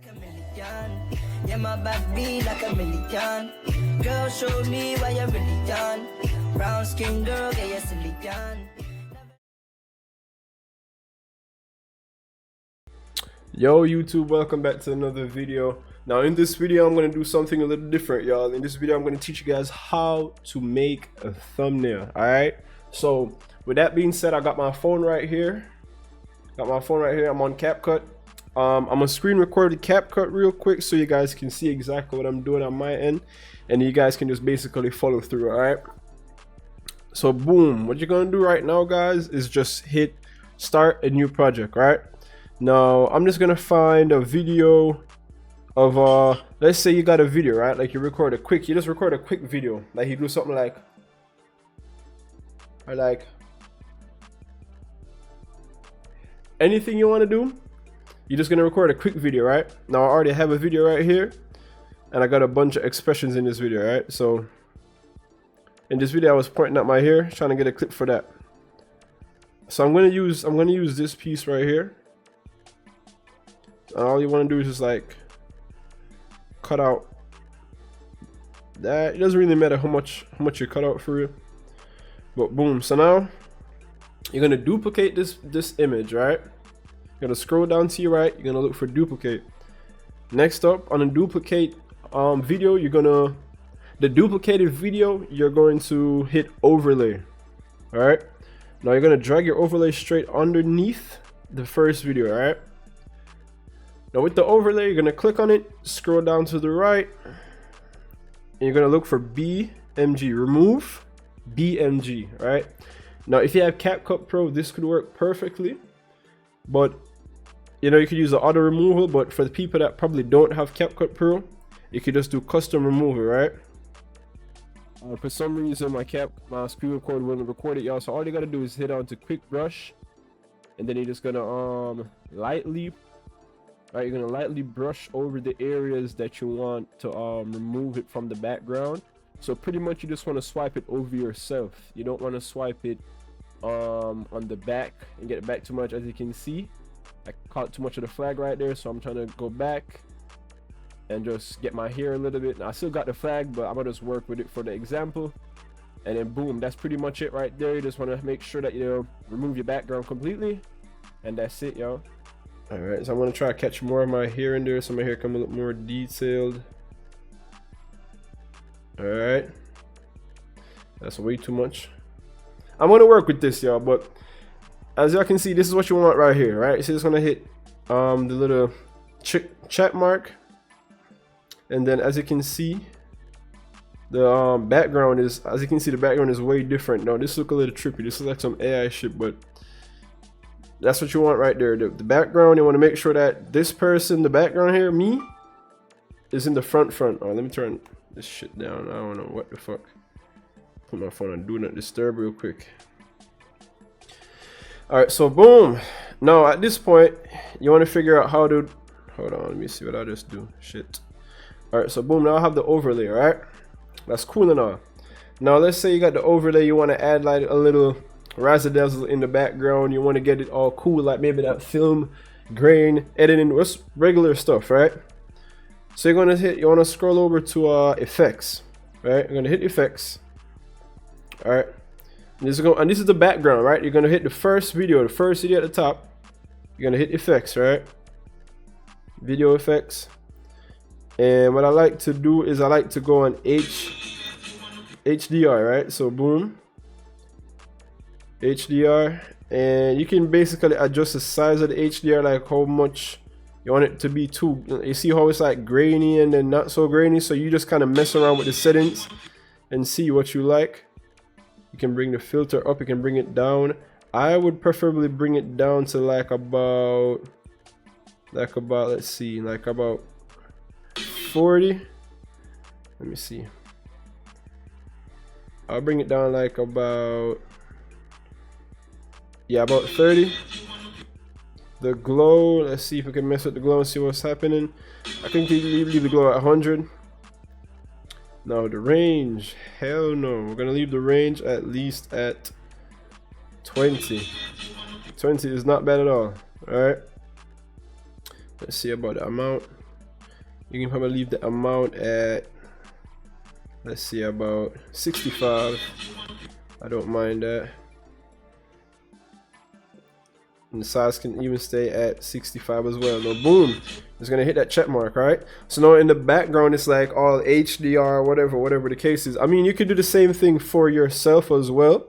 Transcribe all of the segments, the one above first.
Like a million, yeah, my bad be like a million. Girl, show me why you're really done. Brown skin girl, yeah, you're silly young. Yo YouTube, welcome back to another video. Now in this video I'm going to do something a little different, y'all. In this video I'm going to teach you guys how to make a thumbnail. Alright, so with that being said, I got my phone right here. I'm on Capcut. I'm gonna screen record the Capcut real quick so you guys can see exactly what I'm doing on my end, and you guys can just basically follow through. All right, so boom, what you're gonna do right now, guys, is just hit start a new project. Right now I'm just gonna find a video of let's say you got a video, right? Like you just record a quick video, like you do something like anything you want to do. You're just gonna record a quick video, right? Now I already have a video right here, and I got a bunch of expressions in this video, right? So in this video I was pointing at my hair, trying to get a clip for that. So I'm gonna use this piece right here, and all you want to do is just like cut out that. It doesn't really matter how much you cut out for it, but boom. So now you're gonna duplicate this image, right? You're gonna scroll down to your right, you're gonna look for duplicate. Next up, on a duplicate video, the duplicated video, you're going to hit overlay. Alright, now you're gonna drag your overlay straight underneath the first video. Alright, now with the overlay, you're gonna click on it, scroll down to the right, and you're gonna look for BMG, remove BMG. Alright, now if you have Capcut Pro, this could work perfectly, but you know, you could use the auto removal. But for the people that probably don't have Capcut Pro, you could just do custom removal, right? For some reason my screen recorder wouldn't record it, y'all, so all you gotta do is hit on to quick brush, and then you're just gonna lightly brush over the areas that you want to remove it from the background. So pretty much you just want to swipe it over yourself. You don't want to swipe it on the back and get it back too much. As you can see, I caught too much of the flag right there, so I'm trying to go back and just get my hair a little bit. Now I still got the flag, but I'm gonna just work with it for the example, and then boom, that's pretty much it right there. You just want to make sure that you remove your background completely, and that's it, y'all. All right, so I'm gonna try to catch more of my hair in there so my hair come a little more detailed. All right, that's way too much. I'm gonna work with this, y'all, but as y'all can see, this is what you want right here, right? So it's gonna hit the little check mark, and then as you can see, the background is way different. Now this look a little trippy. This is like some AI shit, but that's what you want right there. The background, you want to make sure that this person, the background here, me, is in the front. Oh, let me turn this shit down. I don't know what the fuck. Put my phone on do not disturb real quick. All right, so boom. Now at this point you want to figure out how to hold on, let me see what I just do. Shit. All right, so boom, now I have the overlay. All right, that's cool and all. Now let's say you got the overlay, you want to add like a little razzle dazzle in the background. You want to get it all cool, like maybe that film grain editing, what's regular stuff, right? So you want to scroll over to effects, right? You're gonna hit effects. All right, and this is the background, right? You're gonna hit the first video at the top. You're gonna hit effects, right? Video effects. And what I like to do is I like to go on HDR, right? So boom, HDR, and you can basically adjust the size of the HDR, like how much you want it to be too. You see how it's like grainy and then not so grainy, so you just kind of mess around with the settings and see what you like. You can bring the filter up, you can bring it down. I would preferably bring it down to like about let's see, like about 40. Let me see. I'll bring it down like about 30. The glow, let's see if we can mess with the glow and see what's happening. I think you leave the glow at 100. Now the range, hell no, we're gonna leave the range at least at 20. 20 is not bad at all. All right, let's see about the amount. You can probably leave the amount at, let's see, about 65. I don't mind that. And the size can even stay at 65 as well. Now boom, it's gonna hit that check mark, right? So now in the background it's like all HDR, whatever the case is. I mean, you could do the same thing for yourself as well,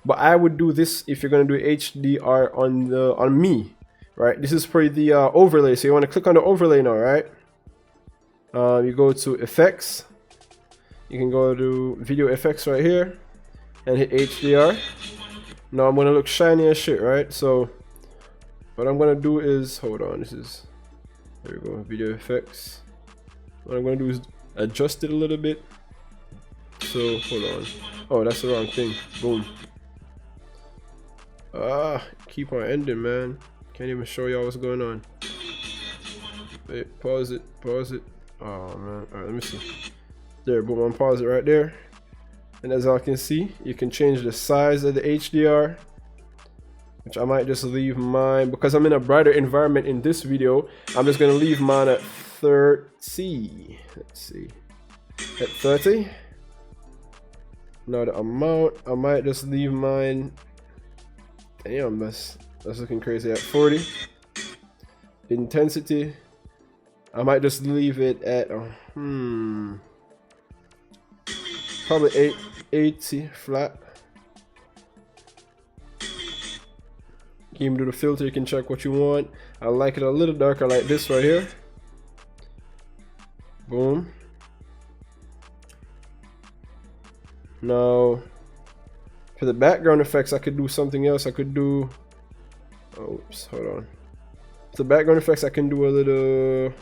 but I would do this if you're gonna do HDR on me, right? This is for the overlay. So you want to click on the overlay now, right? You go to effects. You can go to video effects right here and hit HDR. Now I'm gonna look shiny as shit, right? So what I'm gonna do is, hold on, this is, there we go, video effects. What I'm gonna do is adjust it a little bit. So hold on, oh, that's the wrong thing. Boom. Keep on ending, man. Can't even show y'all what's going on. Wait, pause it. Oh man, all right, let me see. There, boom, I'm pause it right there. And as I can see, you can change the size of the HDR, which I might just leave mine, because I'm in a brighter environment in this video, I'm just gonna leave mine at 30. Let's see, at 30. Now the amount, I might just leave mine, damn, that's looking crazy, at 40. Intensity, I might just leave it at probably 80 flat. You can do the filter, you can check what you want. I like it a little darker, like this right here. Boom. Now for the background effects, I could do something else. I could do, oops, hold on. For the background effects, I can do a little,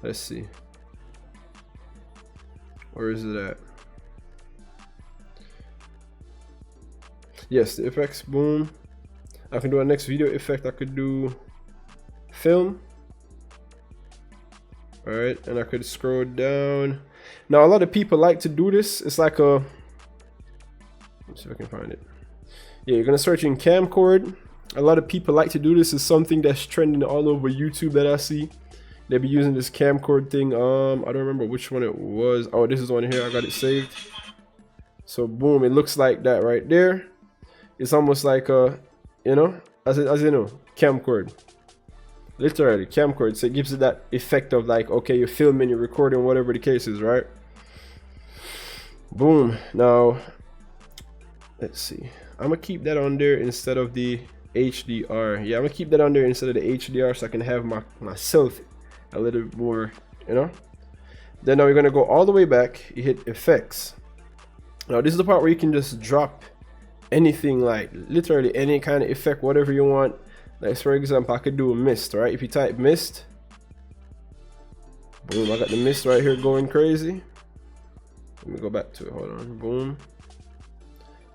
let's see, where is it at? Yes, the effects, boom. I can do a next video effect. I could do film. All right, and I could scroll down. Now a lot of people like to do this. It's like a, let's see if I can find it. Yeah, you're gonna search in camcord. A lot of people like to do this. It's something that's trending all over YouTube that I see. They be using this camcord thing. I don't remember which one it was. Oh, this is one here. I got it saved. So boom, it looks like that right there. It's almost like a, you know, as you know, camcord. Literally camcord. So it gives it that effect of like, okay, you're filming, you're recording, whatever the case is, right? Boom. Now let's see, I'm gonna keep that on there instead of the HDR. Yeah, I'm gonna keep that on there instead of the HDR, so I can have myself a little more, you know. Then now we're gonna go all the way back. You hit effects. Now this is the part where you can just drop anything, like literally any kind of effect, whatever you want. Like for example, I could do a mist, right? If you type mist, boom, I got the mist right here going crazy. Let me go back to it, hold on, boom.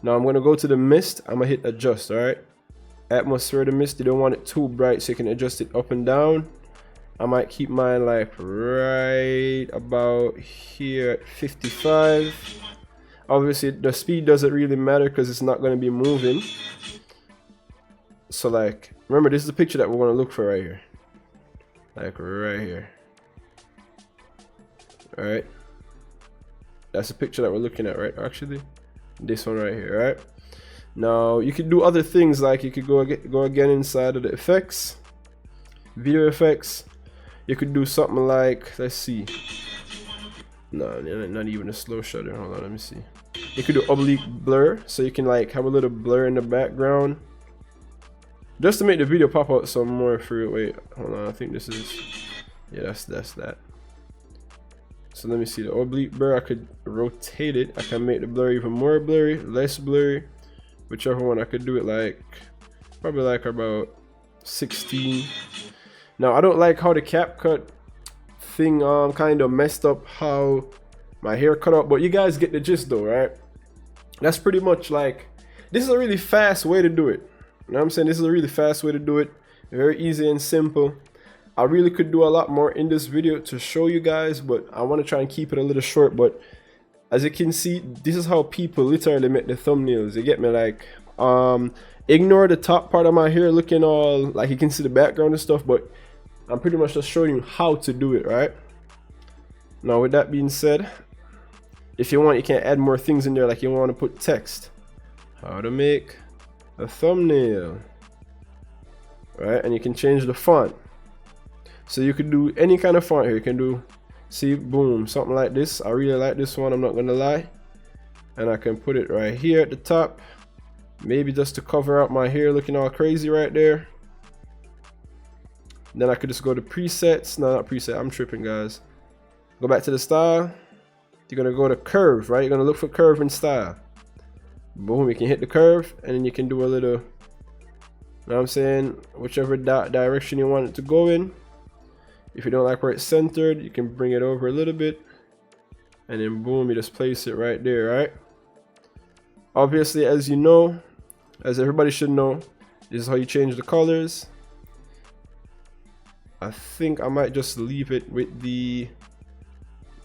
Now I'm gonna go to the mist. I'm gonna hit adjust. All right, atmosphere of the mist, you don't want it too bright, so you can adjust it up and down. I might keep mine like right about here at 55. Obviously the speed doesn't really matter because it's not going to be moving. So like, remember, this is the picture that we're going to look for right here, like right here. All right, that's the picture that we're looking at, right? Actually this one right here, right? Now you could do other things, like you could go again inside of the effects, video effects. You could do something like, let's see, no, not even a slow shutter. Hold on, let me see. You could do oblique blur, so you can like have a little blur in the background just to make the video pop out some more for you. Wait, hold on, I think this is, yeah, that's that. So let me see, the oblique blur, I could rotate it. I can make the blur even more blurry, less blurry, whichever one. I could do it like probably like about 16. Now I don't like how the Capcut thing kind of messed up how my hair cut out, but you guys get the gist though, right? That's pretty much like, this is a really fast way to do it. You know what I'm saying? This is a really fast way to do it, very easy and simple. I really could do a lot more in this video to show you guys, but I want to try and keep it a little short. But as you can see, this is how people literally make the thumbnails. You get me? Like, ignore the top part of my hair looking all like, you can see the background and stuff, but I'm pretty much just showing you how to do it, right? Now with that being said, if you want, you can add more things in there, like you want to put text. How to make a thumbnail, right? And you can change the font. So you could do any kind of font here. You can do, see, boom, something like this. I really like this one, I'm not gonna lie. And I can put it right here at the top, maybe just to cover up my hair looking all crazy right there. Then I could just go to presets. No, not preset, I'm tripping, guys. Go back to the style. You're gonna go to curve, right? You're gonna look for curve and style. Boom, you can hit the curve, and then you can do a little, you know what I'm saying, whichever direction you want it to go in. If you don't like where it's centered, you can bring it over a little bit, and then boom, you just place it right there, right? Obviously, as you know, as everybody should know, this is how you change the colors. I think I might just leave it with the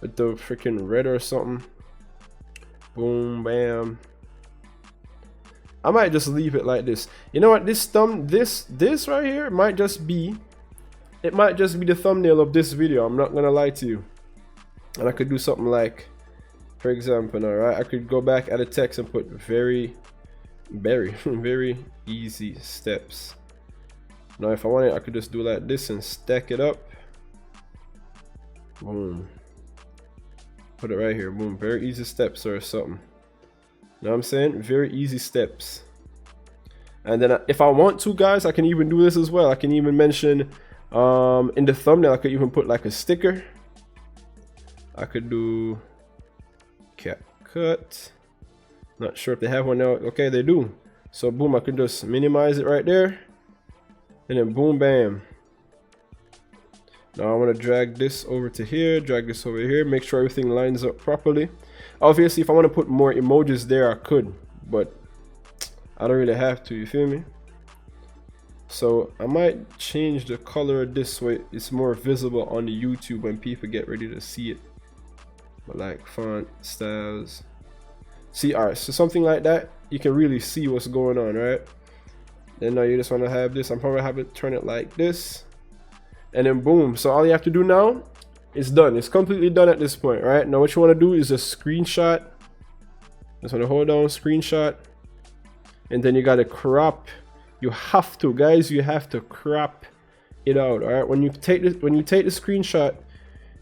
freaking red or something. Boom, bam. I might just leave it like this. You know what? This right here might just be, it might just be the thumbnail of this video. I'm not gonna lie to you. And I could do something like, for example, all right, I could go back at a text and put very easy steps. Now if I wanted, I could just do like this and stack it up. Boom. Put it right here. Boom. Very easy steps or something. Know what I'm saying? Very easy steps. And then if I want to, guys, I can even do this as well. I can even mention in the thumbnail, I could even put like a sticker. I could do Capcut. Not sure if they have one now. Okay, they do. So boom, I can just minimize it right there. And then boom, bam. Now I want to drag this over to here, drag this over here, make sure everything lines up properly. Obviously, if I want to put more emojis there, I could, but I don't really have to, you feel me? So I might change the color this way. It's more visible on the YouTube when people get ready to see it. But like font styles. See, alright, so something like that, you can really see what's going on, right? Then now you just want to have this. I'm probably have it turn it like this. And then boom. So all you have to do now is done. It's completely done at this point, right? Now what you want to do is just screenshot. Just want to hold down screenshot. And then you got to crop. You have to, guys, you have to crop it out, all right? When you take the screenshot,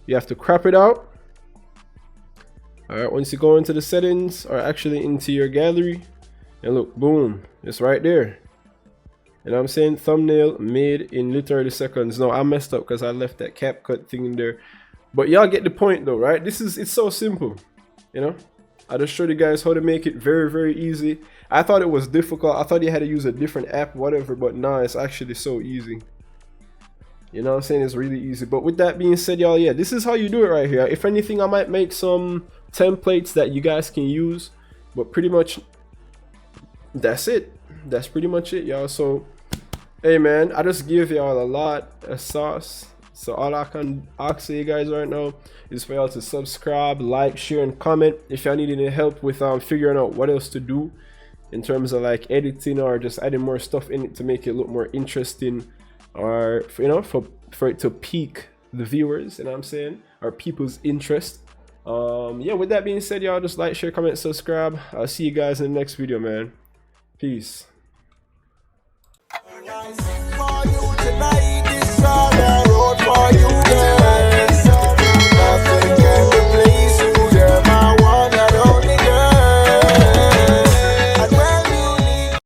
you have to crop it out. All right, once you go into the settings, or actually into your gallery, and look, boom, it's right there. And I'm saying thumbnail made in literally seconds. No, I messed up because I left that Capcut thing in there. But y'all get the point though, right? It's so simple, you know? I just showed you guys how to make it very easy. I thought it was difficult. I thought you had to use a different app, whatever, but nah, it's actually so easy. You know what I'm saying? It's really easy. But with that being said, y'all, yeah, this is how you do it right here. If anything, I might make some templates that you guys can use, but pretty much that's it. That's pretty much it, y'all. So hey man, I just give y'all a lot of sauce. So all I can ask you guys right now is for y'all to subscribe, like, share, and comment. If y'all need any help with figuring out what else to do in terms of like editing or just adding more stuff in it to make it look more interesting, or you know, for it to pique the viewers, you know what I'm saying, or people's interest. Yeah, with that being said, y'all, just like, share, comment, subscribe. I'll see you guys in the next video, man. Peace.